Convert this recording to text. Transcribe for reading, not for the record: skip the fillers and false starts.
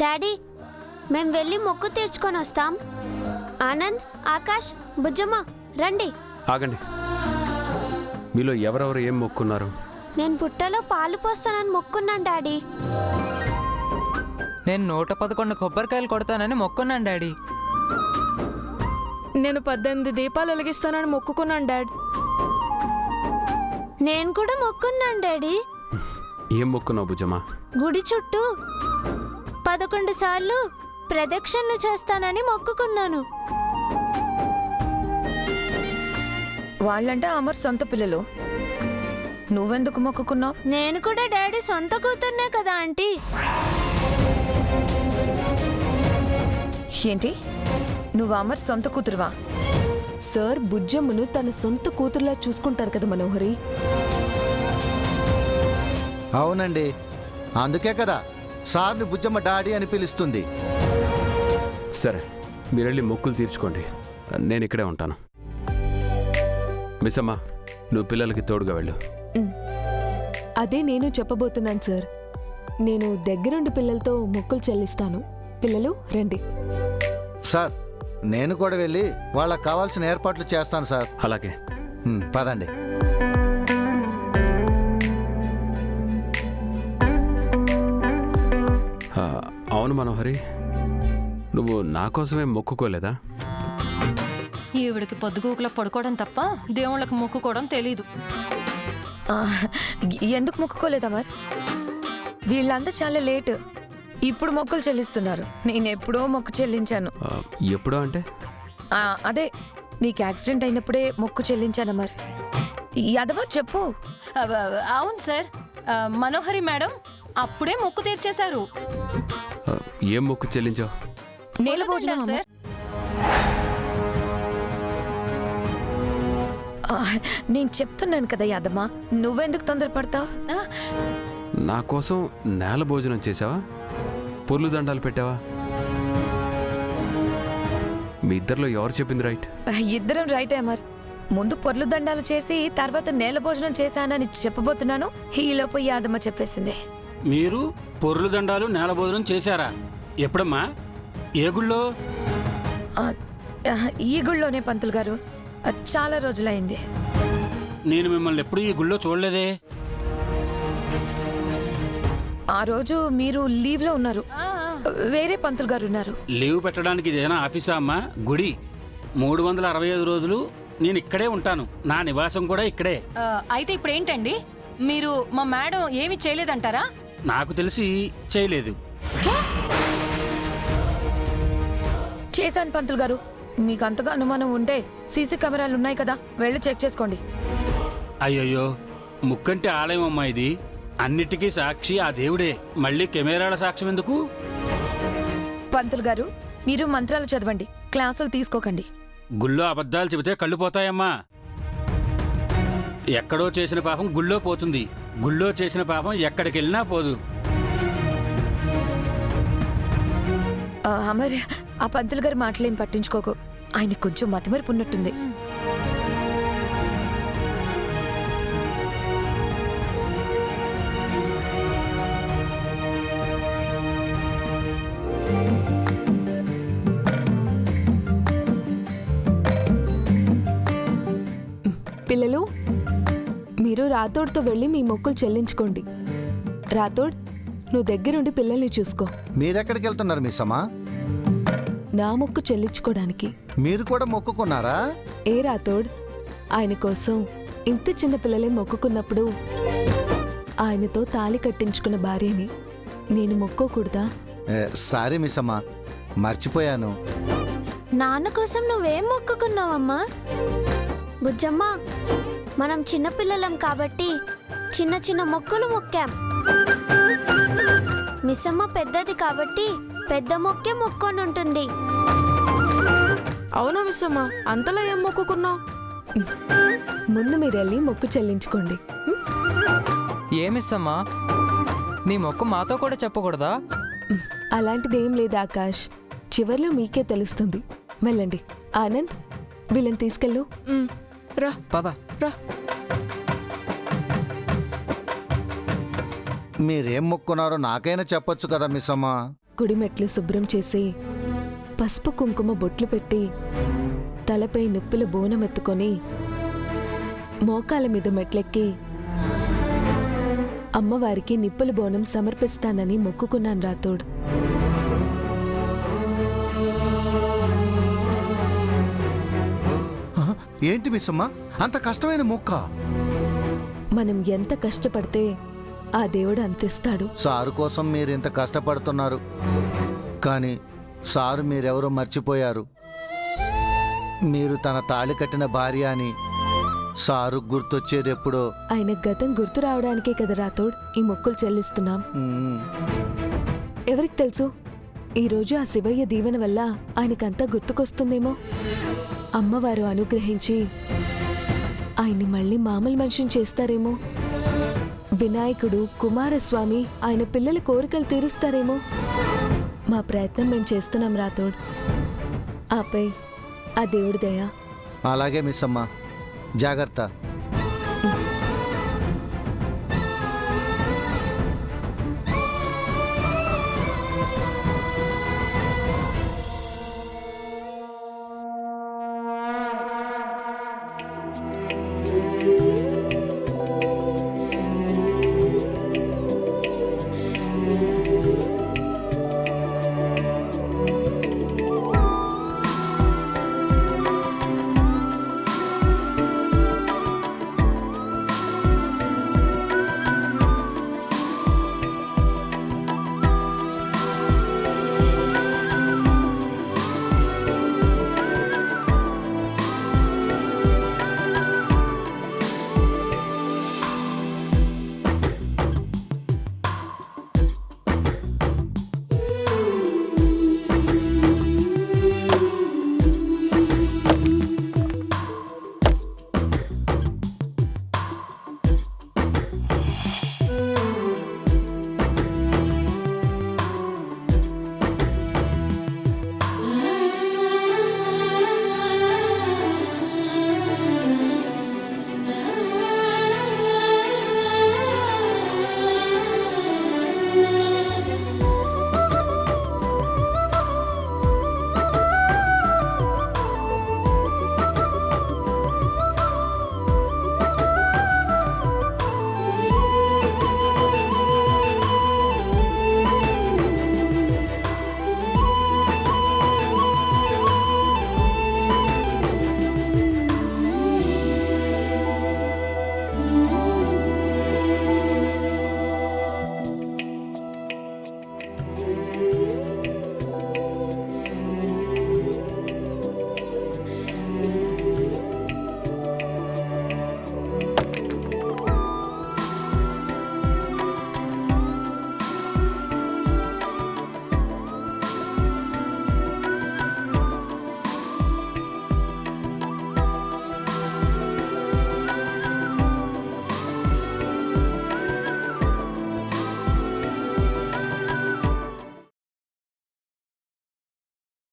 Daddy, మేం వెళ్ళి మొక్కు తీర్చుకొని వస్తాం. ఆనంద్, ఆకాష్, బుజ్జమ్మ రండి. ఆగండి. మీలో ఎవరెవరు ఏం మొక్కున్నారు? నేను పుట్టలో పాలు పోస్తానని మొక్కున్నాను డాడీ. నేను 111 కొబ్బరికాయలు కొడతానని మొక్కున్నాను డాడీ. నేను 18 దీపాలు వెలిగిస్తానని మొక్కుకున్నాను డాడ్. నేను కూడా మొక్కున్నాను డాడీ. ఏం మొక్కున్నావు బుజ్జమ్మ? గుడి చుట్టూ 11 సార్లు ప్రదక్షిణలు చేస్తానని మొక్కుకున్నాను. వాళ్ళంటే అమర్ సొంత పిల్లలు, నువ్వెందుకు మొక్కుకున్నావు? నేను కూడా డాడీ సొంత కూతుర్నే కదా ఆంటీ. ఏంటి, నువ్వు అమర్ సొంత కూతురువా? సార్ బుజ్జమ్మను తన సొంత కూతురులా చూసుకుంటారు కదా మనోహరి. అవునండి, అందుకే కదా సార్ని బుజ్జమ్మ డాడీ అని పిలుస్తుంది. సరే, మీరెళ్ళి మొక్కులు తీర్చుకోండి, నేను ఇక్కడే ఉంటాను. మిస్సమ్మ, నువ్వు పిల్లలకి తోడుగా వెళ్ళు. అదే నేను చెప్పబోతున్నాను సార్. నేను దగ్గరుండి పిల్లలతో మొక్కులు చెల్లిస్తాను. పిల్లలు రండి. సార్, నేను కూడా వెళ్ళి వాళ్ళకి కావాల్సిన ఏర్పాట్లు చేస్తాను సార్. అలాగే. పదండి. అవును మనోహరి, నువ్వు నా కోసమే మొక్కుకోలేదా? ఈవిడికి పొద్దుగూకులో పడుకోవడం తప్ప దేవుళ్ళకి మొక్కుకోవడం తెలీదు. ఎందుకు మొక్కుకోలేదు అమర్? వీళ్ళంతా చాలా లేట్, ఇప్పుడు మొక్కులు చెల్లిస్తున్నారు. నేను ఎప్పుడో మొక్కు చెల్లించాను. ఎప్పుడో అంటే? అదే నీకు యాక్సిడెంట్ అయినప్పుడే మొక్కు చెల్లించాను అమర్. యాదవా చెప్పు. అవును సార్, మనోహరి మేడం అప్పుడే మొక్కు తీర్చేశారు. ఏం మొక్కు చెల్లించావు? నేల భోజనం సార్. నేను చెప్తున్నాను కదా యాదమ్మా, నువ్వెందుకు తొందరపడతావు? నా కోసం నేల భోజనం చేసావా? పొర్లు దండాలు పెట్టావా? మీ ఇద్దరిలో ఎవరు చెప్పింది రైట్? ఇద్దరం రైటే అమర్. ముందు పొర్లు దండాలు చేసి తర్వాత నేల భోజనం చేశానని చెప్పబోతున్నాను, ఈలోపు యాదమ్మ చెప్పేసింది. మీరు పొర్లు దండాలు నేల భోజనం చేశారా? ఎప్పుడమ్మా? ఏ గుళ్ళో? ఈ గుళ్ళోనే పంతులు గారు, చాలా రోజులైంది. నేను మిమ్మల్ని ఎప్పుడు ఈ గుళ్ళో చూడలేదే. ఆ రోజు మీరు లీవ్లో ఉన్నారు, వేరే పంతులు గారు ఉన్నారు. లీవ్ పెట్టడానికి ఇదేనా ఆఫీసా అమ్మా? గుడి. 365 రోజులు నేను ఇక్కడే ఉంటాను, నా నివాసం కూడా ఇక్కడే. అయితే ఇప్పుడు ఏంటండి, మీరు మా మేడం ఏమి చేయలేదంటారా? నాకు తెలిసి చేయలేదు. చేశాను పంతులు గారు. మీకు అంతగా అనుమానం ఉంటే సీసీ కెమెరాలు ఉన్నాయి కదా, వెళ్ళి చెక్ చేసుకోండి. అయ్యయ్యో, ముక్కంటి ఆలయం అమ్మా ఇది. అన్నిటికీ సాక్షి ఆ దేవుడే, మళ్ళీ కెమెరాల సాక్ష్యం ఎందుకు? పంతులు గారు, మీరు మంత్రాలు చదవండి, క్లాసులు తీసుకోకండి. గుళ్ళో అబద్ధాలు చెబితే కళ్ళు పోతాయమ్మా. ఎక్కడో చేసిన పాపం గుళ్ళో పోతుంది, గుళ్ళో చేసిన పాపం ఎక్కడికి వెళ్ళినా పోదు. అమర్, ఆ పంతులు గారి మాటలేం పట్టించుకోకు, ఆయన కొంచెం మతిమరుపు ఉన్నట్టుంది. పిల్లలు, మీరు రాతోడ్తో వెళ్ళి మీ మొక్కులు చెల్లించుకోండి. రాతోడ్, నువ్వు దగ్గరుండి పిల్లల్ని చూసుకో. మీరెక్కడికి వెళ్తున్నారు మిస్సమ్మా? నా మొక్కు చెల్లించుకోవడానికి. మీరు కూడా మొక్కుకున్నారా? ఏ రాతోడ్, ఆయన కోసం ఇంత చిన్న పిల్లలే మొక్కుకున్నప్పుడు ఆయనతో తాళి కట్టించుకున్న భార్యని నేను మొక్కోకూడదా? సారీ మిస్సమ్మా, మర్చిపోయాను. నాన్న కోసం నువ్వేం మొక్కుకున్నావమ్మా? బుజ్జమ్మ, మనం చిన్నపిల్లలం కాబట్టి చిన్న చిన్న మొక్కులు మొక్కాం. మిస్సమ్మ పెద్దది కాబట్టి పెద్ద మొక్కే మొక్కొని ఉంటుంది. అవునా మిస్సమ్మా, అంతలా ఏం మొక్కుకున్నావు? ముందు మీరు వెళ్ళి మొక్కు చెల్లించుకోండి. ఏమిస్తమ్మా, నీ మొక్కు మాతో కూడా చెప్పకూడదా? అలాంటిదేం లేదు ఆకాష్, చివర్లో మీకే తెలుస్తుంది. వెళ్ళండి. ఆనంద్, వీళ్ళని తీసుకెళ్ళు. రా పద. రా. మీరేం మొక్కున్నారో నాకైనా చెప్పొచ్చు కదా మిస్సమ్మా. గుడి మెట్లు శుభ్రం చేసి పసుపు కుంకుమ బొట్లు పెట్టి తలపై నిప్పుల బోనమెత్తుకొని మోకాల మీద మెట్లెక్కి అమ్మవారికి నిప్పుల బోనం సమర్పిస్తానని మొక్కుకున్నాను రాతోడు. ఏంటి మిస్సమ్మ అంత కష్టమైన మొక్క? మనం ఎంత కష్టపడితే ఆ దేవుడు అంతిస్తాడు. సారు కోసం మీరు ఇంత కష్టపడుతున్నారు, కానీ సారు మీరెవరో మర్చిపోయారు. మీరు తన తాళి కట్టిన భార్య అని సారు గుర్తొచ్చేది ఎప్పుడో. ఆయన గతం గుర్తు రావడానికే కదా రాతోడ్ ఈ మొక్కులు చెల్లిస్తున్నాం. ఎవరికి తెలుసు, ఈరోజు ఆ శివయ్య దీవెన వల్ల ఆయనకంతా గుర్తుకొస్తుందేమో. అమ్మవారు అనుగ్రహించి ఆయన్ని మళ్ళీ మామూలు మనిషిని చేస్తారేమో. వినాయకుడు, కుమారస్వామి ఆయన పిల్లల కోరికలు తీరుస్తారేమో. మా ప్రయత్నం మేము చేస్తున్నాం రాతోడ్. ఆపై ఆ దేవుడి దయ. అలాగే మిస్సమ్మ, జాగ్రత్త.